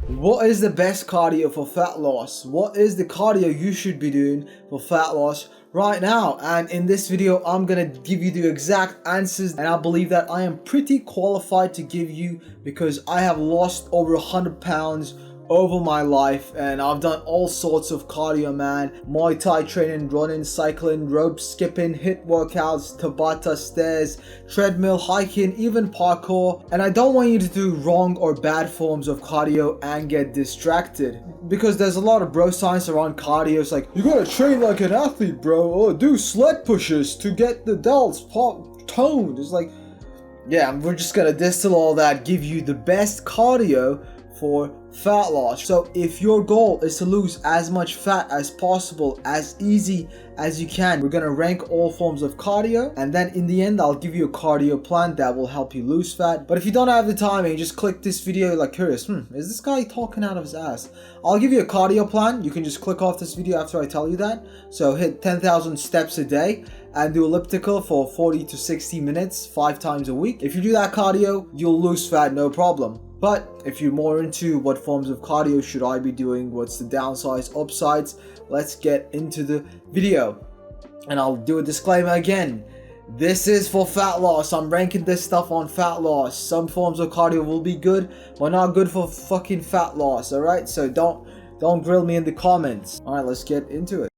What is the best cardio for fat loss? What is the cardio you should be doing for fat loss right now? And in this video, I'm gonna give you the exact answers, and I believe that I am pretty qualified to give you because I have lost over 100 pounds over my life, and I've done all sorts of cardio, man. Muay Thai training, running, cycling, rope skipping, HIIT workouts, Tabata stairs, treadmill, hiking, even parkour. And I don't want you to do wrong or bad forms of cardio and get distracted, because there's a lot of bro science around cardio. It's like, you gotta train like an athlete, bro, or do sled pushes to get the delts toned. It's like, yeah, we're just gonna distill all that, give you the best cardio for fat loss. So if your goal is to lose as much fat as possible, as easy as you can, we're gonna rank all forms of cardio, and then in the end I'll give you a cardio plan that will help you lose fat. But if you don't have the time and you just click this video like curious, is this guy talking out of his ass? I'll give you a cardio plan. You can just click off this video after I tell you that. So hit 10,000 steps a day and do elliptical for 40 to 60 minutes 5 times a week. If you do that cardio, you'll lose fat, no problem. But if you're more into what forms of cardio should I be doing, what's the downsides, upsides, let's get into the video. And I'll do a disclaimer again. This is for fat loss. I'm ranking this stuff on fat loss. Some forms of cardio will be good, but not good for fucking fat loss, alright? So don't grill me in the comments. Alright, let's get into it.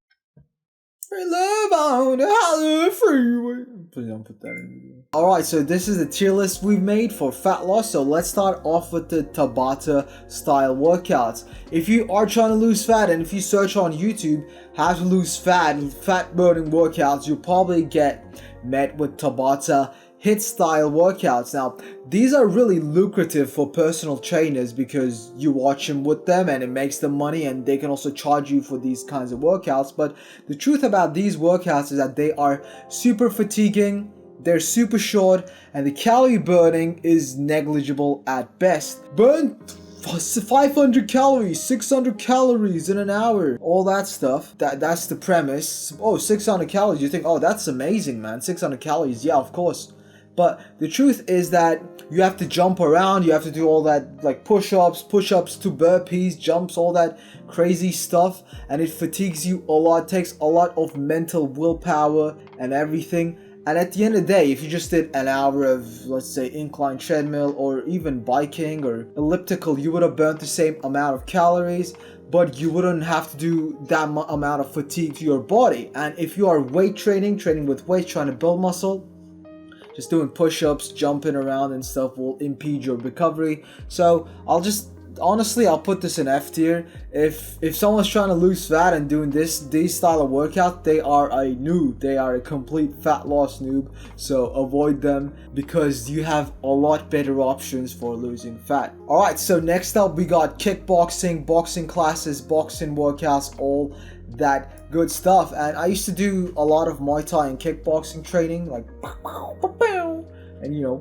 Free love on the Hollywood freeway. Please don't put that in the video. Alright, so this is the tier list we've made for fat loss. So let's start off with the Tabata style workouts. If you are trying to lose fat, and if you search on YouTube how to lose fat and fat burning workouts, you'll probably get met with Tabata HIIT style workouts. Now these are really lucrative for personal trainers because you watch them with them and it makes them money, and they can also charge you for these kinds of workouts. But the truth about these workouts is that they are super fatiguing, they're super short, and the calorie burning is negligible at best. Burn 500 calories, 600 calories in an hour, all that stuff. That's the premise. Oh, 600 calories, you think, oh, that's amazing, man, 600 calories, yeah, of course. But the truth is that you have to jump around, you have to do all that, like push-ups to burpees, jumps, all that crazy stuff, and it fatigues you a lot. It takes a lot of mental willpower and everything. And at the end of the day, if you just did an hour of, let's say, incline treadmill or even biking or elliptical, you would have burnt the same amount of calories, but you wouldn't have to do that amount of fatigue to your body. And if you are weight training with weights, trying to build muscle, just doing push-ups, jumping around and stuff will impede your recovery. So I'll put this in F tier. If someone's trying to lose fat and doing these style of workout, they are a noob. They are a complete fat loss noob. So avoid them because you have a lot better options for losing fat. Alright, so next up we got kickboxing, boxing classes, boxing workouts, all that good stuff. And I used to do a lot of Muay Thai and kickboxing training, like and you know,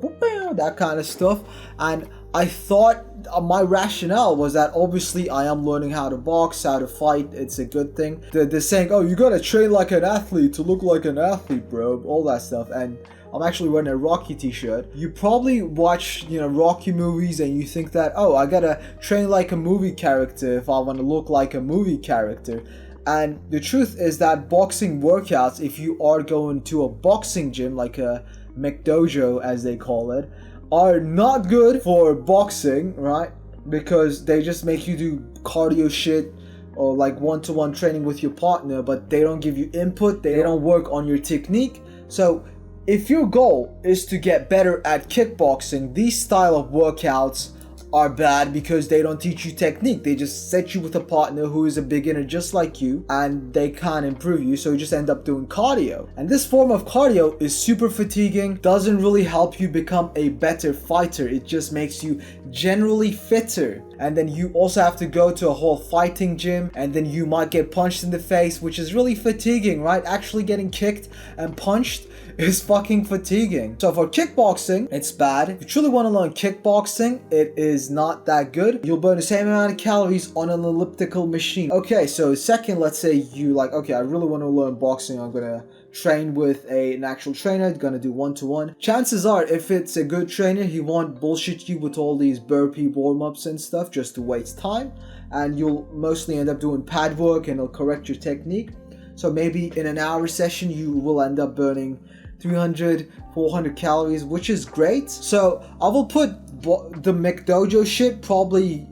that kind of stuff. And I thought my rationale was that obviously I am learning how to box, how to fight, it's a good thing. They're saying, oh, you gotta train like an athlete to look like an athlete, bro, all that stuff. And I'm actually wearing a Rocky t-shirt. You probably watch, Rocky movies and you think that, oh, I gotta train like a movie character if I want to look like a movie character. And the truth is that boxing workouts, if you are going to a boxing gym, like a McDojo as they call it, are not good for boxing, right? Because they just make you do cardio shit or like one-to-one training with your partner, but they don't give you input, they don't work on your technique. So if your goal is to get better at kickboxing, these style of workouts are bad because they don't teach you technique. They just set you with a partner who is a beginner just like you, and they can't improve you, so you just end up doing cardio. And this form of cardio is super fatiguing, doesn't really help you become a better fighter. It just makes you generally fitter. And then you also have to go to a whole fighting gym, and then you might get punched in the face, which is really fatiguing, right? Actually getting kicked and punched is fucking fatiguing. So for kickboxing, it's bad. If you truly want to learn kickboxing, it is not that good. You'll burn the same amount of calories on an elliptical machine. Okay, so second, let's say you like, okay, I really want to learn boxing. I'm gonna train with an actual trainer, gonna do one-to-one. Chances are, if it's a good trainer, he won't bullshit you with all these burpee warm-ups and stuff just to waste time, and you'll mostly end up doing pad work and it'll correct your technique. So maybe in an hour session you will end up burning 300, 400 calories, which is great. So I will put the McDojo shit probably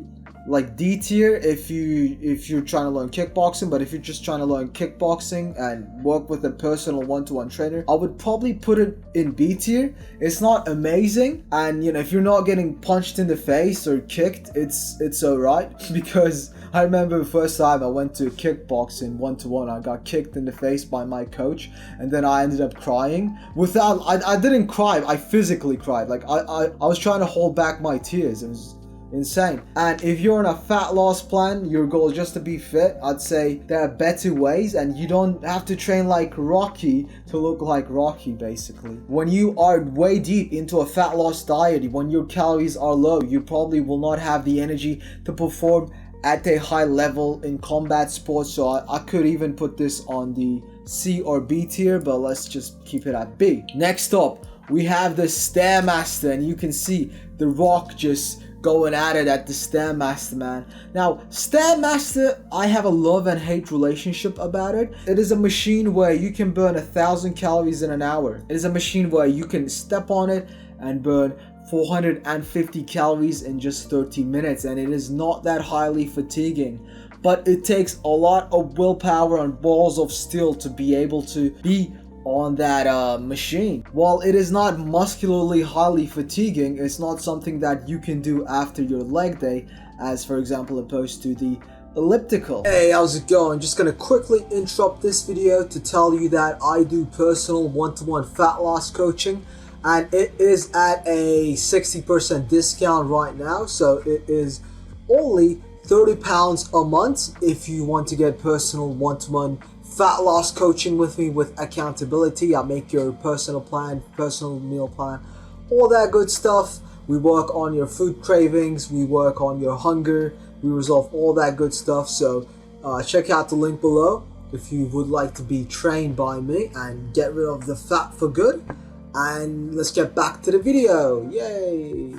like D tier if you're trying to learn kickboxing. But if you're just trying to learn kickboxing and work with a personal one-to-one trainer, I would probably put it in B tier. It's not amazing, and you know, if you're not getting punched in the face or kicked, it's alright. Because I remember the first time I went to kickboxing one-to-one, I got kicked in the face by my coach, and then I ended up crying. I didn't cry, I physically cried. Like I was trying to hold back my tears. It was insane. And if you're on a fat loss plan, your goal is just to be fit, I'd say there are better ways, and you don't have to train like Rocky to look like Rocky. Basically, when you are way deep into a fat loss diet, when your calories are low, you probably will not have the energy to perform at a high level in combat sports. So I could even put this on the C or B tier, but let's just keep it at B. Next up, we have the Stairmaster, and you can see The Rock just going at it at the Stairmaster, man. Now, Stairmaster, I have a love and hate relationship about it. It is a machine where you can burn 1,000 calories in an hour. It is a machine where you can step on it and burn 450 calories in just 30 minutes, and it is not that highly fatiguing. But it takes a lot of willpower and balls of steel to be able to be on that machine. While it is not muscularly highly fatiguing, it's not something that you can do after your leg day, as for example opposed to the elliptical. Hey, how's it going? Just gonna quickly interrupt this video to tell you that I do personal one-to-one fat loss coaching, and it is at a 60% discount right now. So it is only £30 a month if you want to get personal one-to-one fat loss coaching with me with accountability. I make your personal plan, personal meal plan, all that good stuff. We work on your food cravings, we work on your hunger, we resolve all that good stuff. So check out the link below if you would like to be trained by me and get rid of the fat for good. And let's get back to the video. Yay!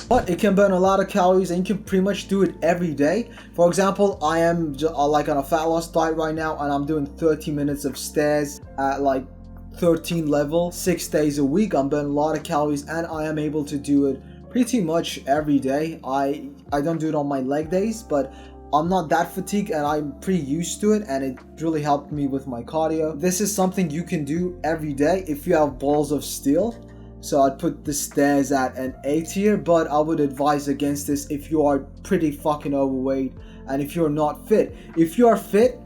But it can burn a lot of calories, and you can pretty much do it every day. For example, I am like on a fat loss diet right now, and I'm doing 30 minutes of stairs at like 13 level 6 days a week. I'm burning a lot of calories, and I am able to do it pretty much every day. I don't do it on my leg days, but I'm not that fatigued and I'm pretty used to it, and it really helped me with my cardio. This is something you can do every day if you have balls of steel. So I'd put the stairs at an A tier, but I would advise against this if you are pretty fucking overweight and if you're not fit. If you are fit,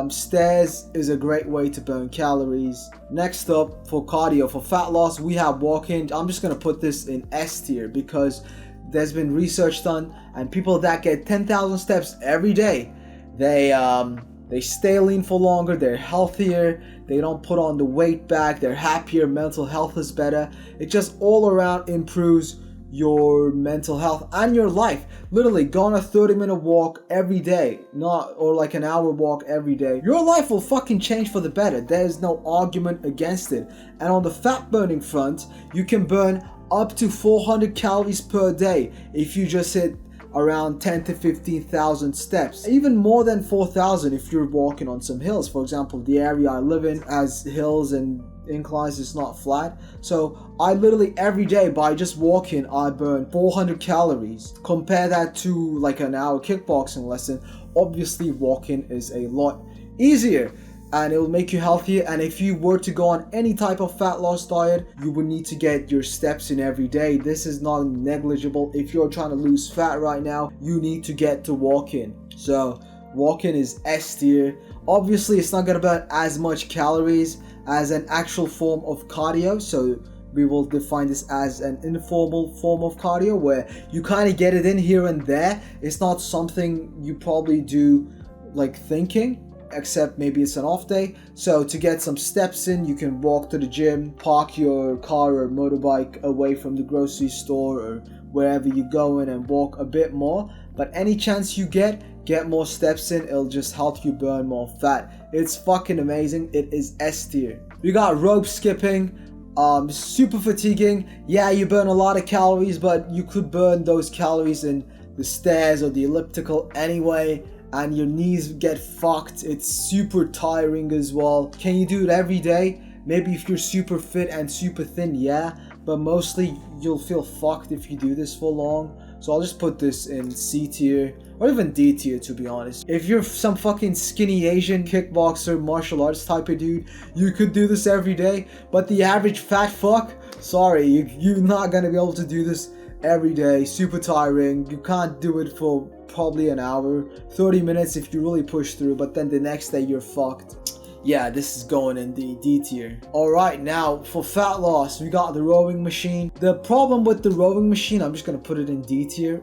stairs is a great way to burn calories. Next up, for cardio, for fat loss, we have walking. I'm just gonna put this in S tier because there's been research done, and people that get 10,000 steps every day, they stay lean for longer, they're healthier, they don't put on the weight back, they're happier, mental health is better. It just all around improves your mental health and your life. Literally, go on a 30-minute walk every day, or like an hour walk every day. Your life will fucking change for the better. There's no argument against it. And on the fat burning front, you can burn up to 400 calories per day if you just hit around 10 to 15,000 steps. Even more than 4,000 if you're walking on some hills. For example, the area I live in has hills and inclines, it's not flat. So I literally every day by just walking I burn 400 calories. Compare that to like an hour kickboxing lesson. Obviously walking is a lot easier and it will make you healthier. And if you were to go on any type of fat loss diet, you would need to get your steps in every day. This is not negligible. If you're trying to lose fat right now, you need to get to walking. So walking is S tier. Obviously it's not gonna burn as much calories as an actual form of cardio, so we will define this as an informal form of cardio where you kind of get it in here and there. It's not something you probably do like thinking, except maybe it's an off day. So to get some steps in, you can walk to the gym, park your car or motorbike away from the grocery store or wherever you're going and walk a bit more. but any chance you get more steps in. It'll just help you burn more fat. It's fucking amazing. It is S tier. We got rope skipping. Super fatiguing. Yeah, you burn a lot of calories, but you could burn those calories in the stairs or the elliptical anyway, and your knees get fucked. It's super tiring as well. Can you do it every day? Maybe if you're super fit and super thin, yeah, but mostly you'll feel fucked if you do this for long. So I'll just put this in C tier or even D tier, to be honest. If you're some fucking skinny Asian kickboxer martial arts type of dude, you could do this every day, but the average fat fuck, sorry, you're not gonna be able to do this every day. Super tiring. You can't do it for probably an hour, 30 minutes if you really push through, but then the next day you're fucked. Yeah, this is going in the D tier. Alright, now for fat loss, we got the rowing machine. The problem with the rowing machine, I'm just gonna put it in D tier.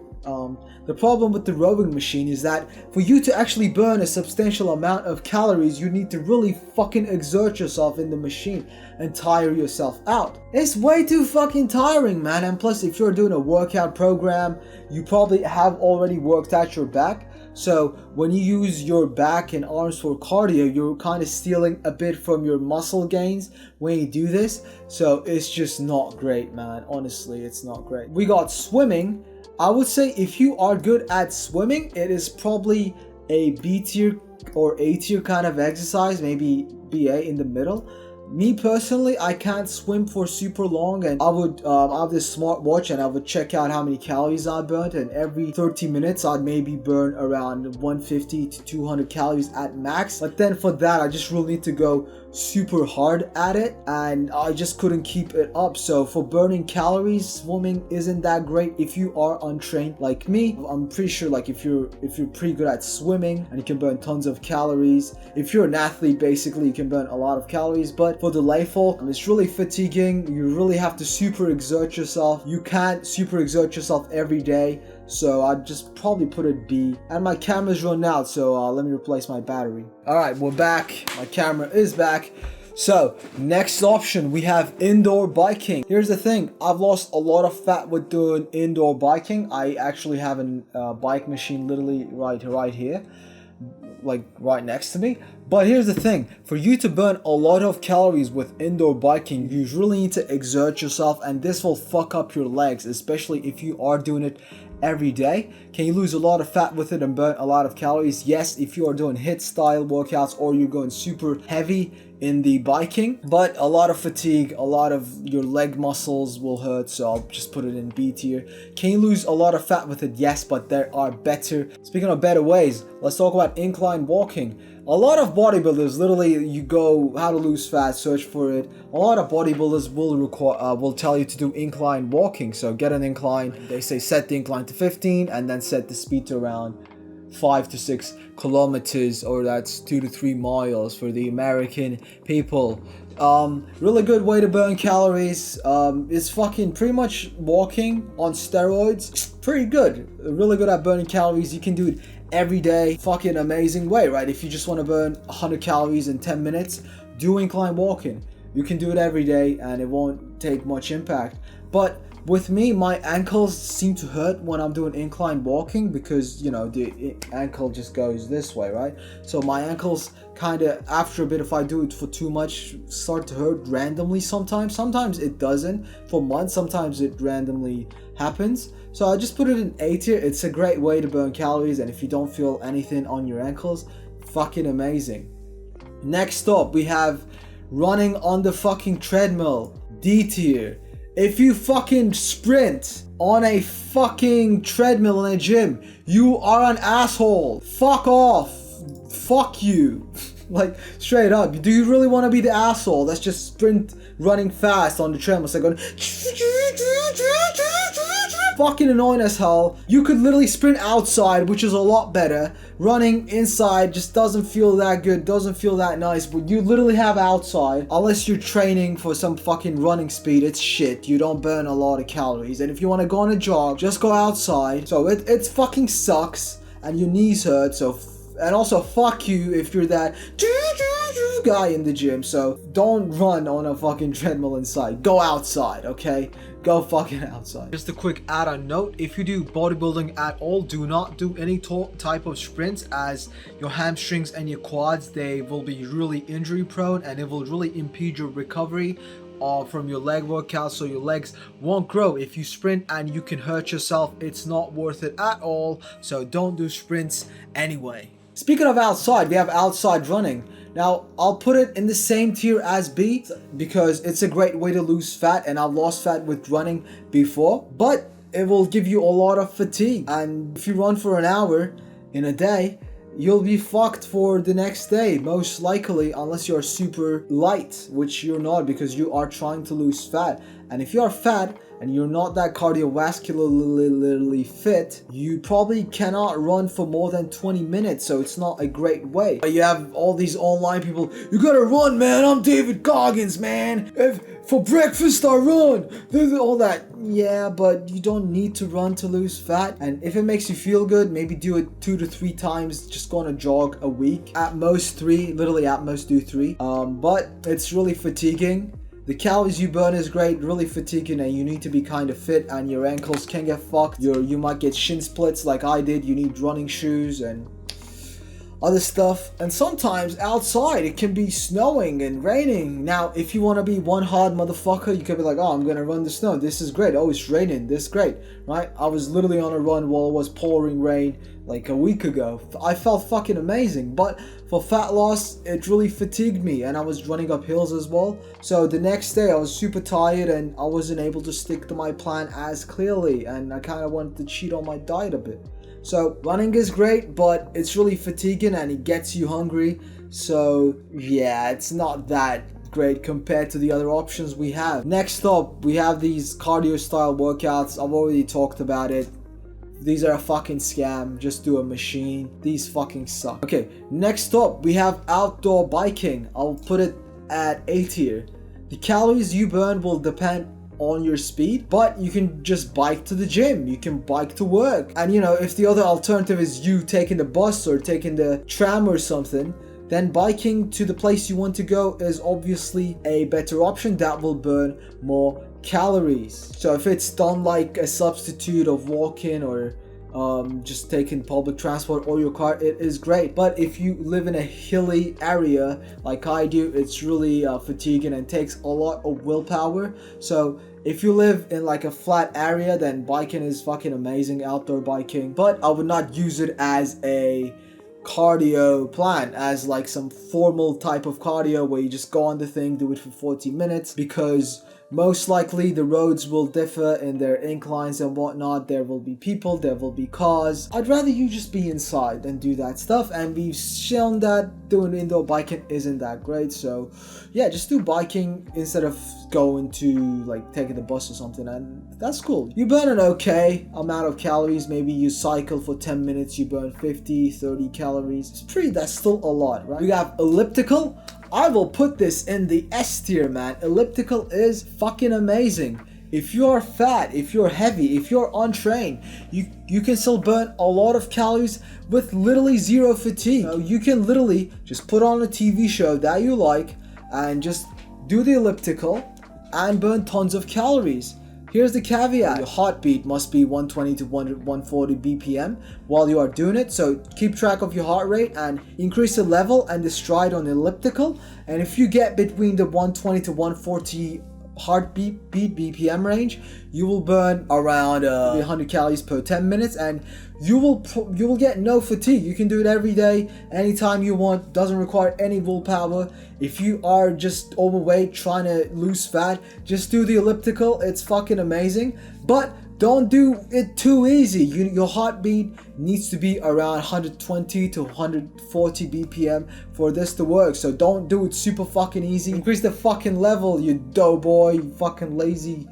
The problem with the rowing machine is that for you to actually burn a substantial amount of calories, you need to really fucking exert yourself in the machine and tire yourself out. It's way too fucking tiring, man. And plus, if you're doing a workout program, you probably have already worked out your back. So when you use your back and arms for cardio, you're kind of stealing a bit from your muscle gains when you do this. So it's just not great, man. Honestly, it's not great. We got swimming. I would say if you are good at swimming, it is probably a B tier or A tier kind of exercise, maybe BA in the middle. Me personally, I can't swim for super long, and I would have this smartwatch and I would check out how many calories I burnt, and every 30 minutes I'd maybe burn around 150 to 200 calories at max. But then for that, I just really need to go super hard at it, and I just couldn't keep it up. So for burning calories, swimming isn't that great if you are untrained like me. I'm pretty sure like if you're pretty good at swimming and you can burn tons of calories, if you're an athlete basically, you can burn a lot of calories. But for the lay folk, it's really fatiguing. You really have to super exert yourself. You can't super exert yourself every day, so I'd just probably put it B. And my camera's run out, so let me replace my battery. Alright, we're back. My camera is back. So next option, we have indoor biking. Here's the thing, I've lost a lot of fat with doing indoor biking. I actually have a bike machine literally right here, like right next to me. But here's the thing, for you to burn a lot of calories with indoor biking, you really need to exert yourself, and this will fuck up your legs, especially if you are doing it every day. Can you lose a lot of fat with it and burn a lot of calories? Yes, if you are doing HIIT style workouts or you're going super heavy in the biking, but a lot of fatigue, a lot of your leg muscles will hurt, so I'll just put it in B tier. Can you lose a lot of fat with it? Yes, but there are better. Speaking of better ways, let's talk about incline walking. A lot of bodybuilders, literally, you go how to lose fat, search for it. A lot of bodybuilders will tell you to do incline walking. So get an incline. They say set the incline to 15 and then set the speed to around 5 to 6 kilometers, or that's 2 to 3 miles for the American people. Really good way to burn calories. It's fucking pretty much walking on steroids. Pretty good. Really good at burning calories. You can do it every day. Fucking amazing way, right? If you just want to burn 100 calories in 10 minutes, do incline walking. You can do it every day and it won't take much impact. But with me, my ankles seem to hurt when I'm doing incline walking because, you know, the ankle just goes this way, right? So my ankles kind of, after a bit, if I do it for too much, start to hurt randomly sometimes. Sometimes it doesn't. For months, sometimes it randomly happens. So I just put it in A tier. It's a great way to burn calories, and if you don't feel anything on your ankles, fucking amazing. Next up, we have running on the fucking treadmill. D tier. If you fucking sprint on a fucking treadmill in a gym, you are an asshole. Fuck off. Fuck you. Like, straight up. Do you really want to be the asshole that's just sprint running fast on the treadmill? It's like going fucking annoying as hell. You could literally sprint outside, which is a lot better. Running inside just doesn't feel that good, doesn't feel that nice, but you literally have outside. Unless you're training for some fucking running speed, it's shit. You don't burn a lot of calories. And if you want to go on a jog, just go outside. So it fucking sucks and your knees hurt. So and also fuck you if you're that guy in the gym. So don't run on a fucking treadmill inside. Go outside, okay? go fucking outside. Just a quick add-on note, if you do bodybuilding at all, do not do any type of sprints, as your hamstrings and your quads, they will be really injury prone and it will really impede your recovery from your leg workout, so your legs won't grow. If you sprint and you can hurt yourself, it's not worth it at all, so don't do sprints anyway. Speaking of outside, we have outside running. Now, I'll put it in the same tier as B because it's a great way to lose fat, and I've lost fat with running before, but it will give you a lot of fatigue. And if you run for an hour in a day, you'll be fucked for the next day, most likely, unless you're super light, which you're not because you are trying to lose fat. And if you are fat and you're not that cardiovascularly fit, you probably cannot run for more than 20 minutes, so it's not a great way. You have all these online people, you gotta run, man, I'm David Goggins, man, for breakfast I run, all that. Yeah, but you don't need to run to lose fat, and if it makes you feel good, maybe do it 2 to 3 times, just go on a jog a week, at most 3, literally at most do 3, but it's really fatiguing. The calories you burn is great, really fatiguing, and you need to be kind of fit, and your ankles can get fucked. You might get shin splits like I did. You need running shoes and other stuff. And sometimes outside it can be snowing and raining. Now, if you want to be one hard motherfucker, you could be like, oh, I'm gonna run the snow. This is great. Oh, it's raining. This is great, right? I was literally on a run while it was pouring rain like a week ago. I felt fucking amazing, but for fat loss, it really fatigued me, and I was running up hills as well. So the next day I was super tired and I wasn't able to stick to my plan as clearly, and I kind of wanted to cheat on my diet a bit. So running is great, but it's really fatiguing and it gets you hungry. So yeah, it's not that great compared to the other options we have. Next up, we have these cardio style workouts. I've already talked about it. These are a fucking scam. Just do a machine. These fucking suck. Okay, next up, we have outdoor biking. I'll put it at A tier. The calories you burn will depend on your speed, but you can just bike to the gym, you can bike to work. And you know, if the other alternative is you taking the bus or taking the tram or something, then biking to the place you want to go is obviously a better option that will burn more calories. So if it's done like a substitute of walking or just taking public transport or your car, it is great. But if you live in a hilly area like I do, it's really fatiguing and takes a lot of willpower. So if you live in like a flat area, then biking is fucking amazing, outdoor biking. But I would not use it as a cardio plan, as like some formal type of cardio where you just go on the thing, do it for 40 minutes, because most likely the roads will differ in their inclines and whatnot. There will be people, there will be cars. I'd rather you just be inside and do that stuff, and we've shown that doing indoor biking isn't that great. So yeah, just do biking instead of going to like taking the bus or something, and that's cool. You burn an okay amount of calories. Maybe you cycle for 10 minutes, you burn 50-30 calories. That's still a lot, right? We have elliptical. I will put this in the S tier, man. Elliptical is fucking amazing. If you're fat, if you're heavy, if you're untrained, you can still burn a lot of calories with literally zero fatigue. You can literally just put on a TV show that you like and just do the elliptical and burn tons of calories. Here's the caveat: your heartbeat must be 120 to 140 BPM while you are doing it. So keep track of your heart rate and increase the level and the stride on the elliptical. And if you get between the 120 to 140 heartbeat BPM range, you will burn around 100 calories per 10 minutes, and you will get no fatigue. You can do it every day, anytime you want. Doesn't require any willpower. If you are just overweight trying to lose fat, just do the elliptical. It's fucking amazing, but don't do it too easy. Your heartbeat needs to be around 120 to 140 BPM for this to work. So don't do it super fucking easy. Increase the fucking level, you doughboy, you fucking lazy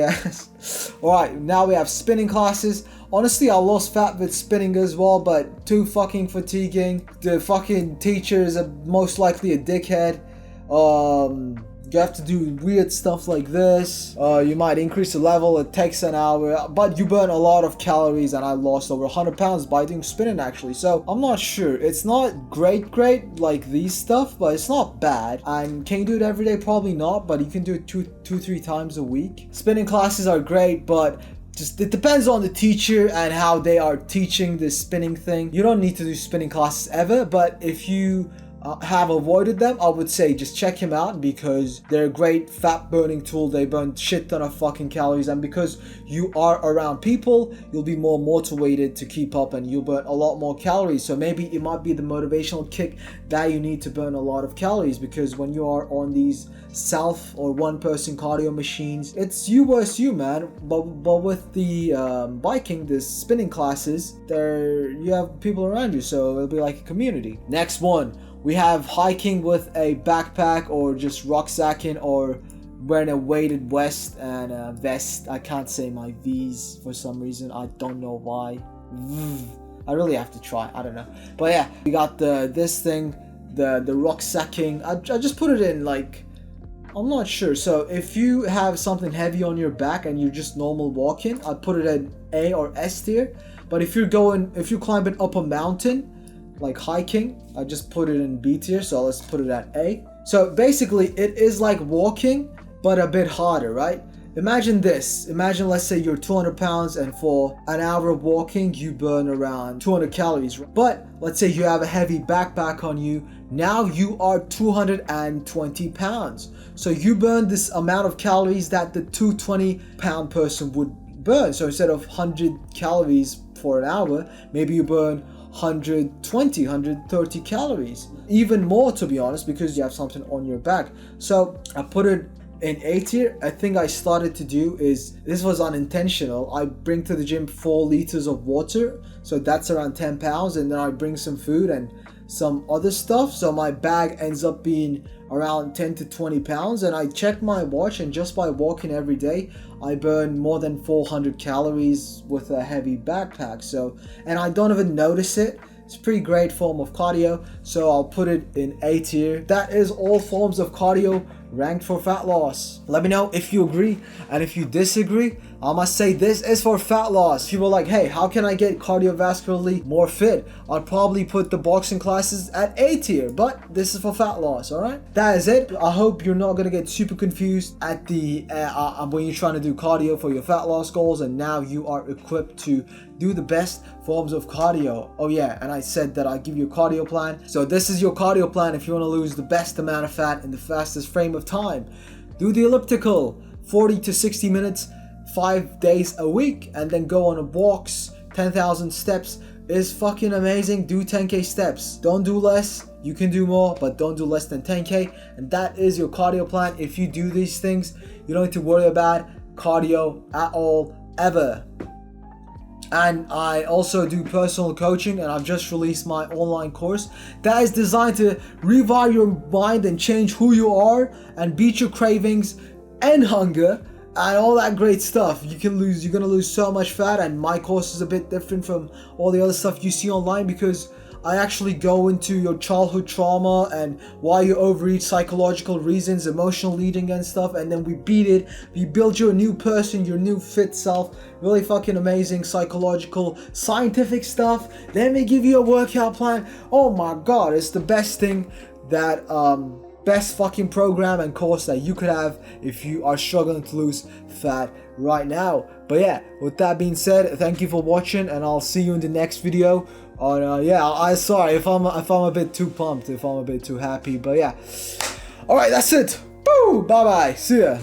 ass. Alright, now we have spinning classes. Honestly, I lost fat with spinning as well, but too fucking fatiguing. The fucking teacher is most likely a dickhead. You have to do weird stuff like this. You might increase the level. It takes an hour, but you burn a lot of calories, and I lost over 100 pounds by doing spinning actually. So I'm not sure. It's not great like these stuff, but it's not bad. And can you do it every day? Probably not, but you can do it two, 3 times a week. Spinning classes are great, but just it depends on the teacher and how they are teaching this spinning thing. You don't need to do spinning classes ever, but if you have avoided them, I would say just check him out, because they're a great fat burning tool. They burn shit ton of fucking calories, and because you are around people, you'll be more motivated to keep up, and you'll burn a lot more calories. So maybe it might be the motivational kick that you need to burn a lot of calories, because when you are on these self or one person cardio machines, it's you versus you, man. But with the biking, the spinning classes, there you have people around you, so it'll be like a community. Next one, we have hiking with a backpack, or just rucksacking, or wearing a weighted vest and a vest. I can't say my V's for some reason. I don't know why. I really have to try. I don't know. But yeah, we got this thing, the rucksacking. I just put it in like, I'm not sure. So if you have something heavy on your back and you're just normal walking, I'd put it at A or S tier. But if you're climbing up a mountain, like hiking, I just put it in B tier, so let's put it at A. So basically it is like walking, but a bit harder, right? Imagine this. Imagine, let's say you're 200 pounds and for an hour of walking you burn around 200 calories. But let's say you have a heavy backpack on you. Now you are 220 pounds. So you burn this amount of calories that the 220 pound person would burn. So instead of 100 calories for an hour, maybe you burn 120, 130 calories, even more, to be honest, because you have something on your back. So I put it in A tier. I think I started to do is, this was unintentional, I bring to the gym 4 liters of water, so that's around 10 pounds, and then I bring some food and some other stuff, so my bag ends up being around 10 to 20 pounds. And I check my watch, and just by walking every day I burn more than 400 calories with a heavy backpack. So, and I don't even notice it. It's a pretty great form of cardio, so I'll put it in A tier. That is all forms of cardio ranked for fat loss. Let me know if you agree, and if you disagree, I must say this is for fat loss. People are like, hey, how can I get cardiovascularly more fit? I'd probably put the boxing classes at A tier, but this is for fat loss, alright? That is it. I hope you're not gonna get super confused at the when you're trying to do cardio for your fat loss goals, and now you are equipped to do the best forms of cardio. Oh yeah, and I said that I give you a cardio plan. So this is your cardio plan if you want to lose the best amount of fat in the fastest frame of time. Do the elliptical, 40 to 60 minutes, 5 days a week, and then go on a walks. 10,000 steps is fucking amazing. Do 10k steps. Don't do less. You can do more, but don't do less than 10k. And that is your cardio plan. If you do these things, you don't need to worry about cardio at all, ever. And I also do personal coaching, and I've just released my online course that is designed to rewire your mind and change who you are and beat your cravings and hunger and all that great stuff. You're gonna lose so much fat, and my course is a bit different from all the other stuff you see online, because I actually go into your childhood trauma and why you overeat, psychological reasons, emotional eating and stuff, and then we beat it. We build you a new person, your new fit self. Really fucking amazing psychological, scientific stuff. Then we give you a workout plan. Oh my god, it's the best thing that best fucking program and course that you could have if you are struggling to lose fat right now. But yeah, with that being said, thank you for watching, and I'll see you in the next video. Yeah, I sorry if I'm a bit too pumped, if I'm a bit too happy, but yeah. All right, that's it. Boo, bye bye, see ya.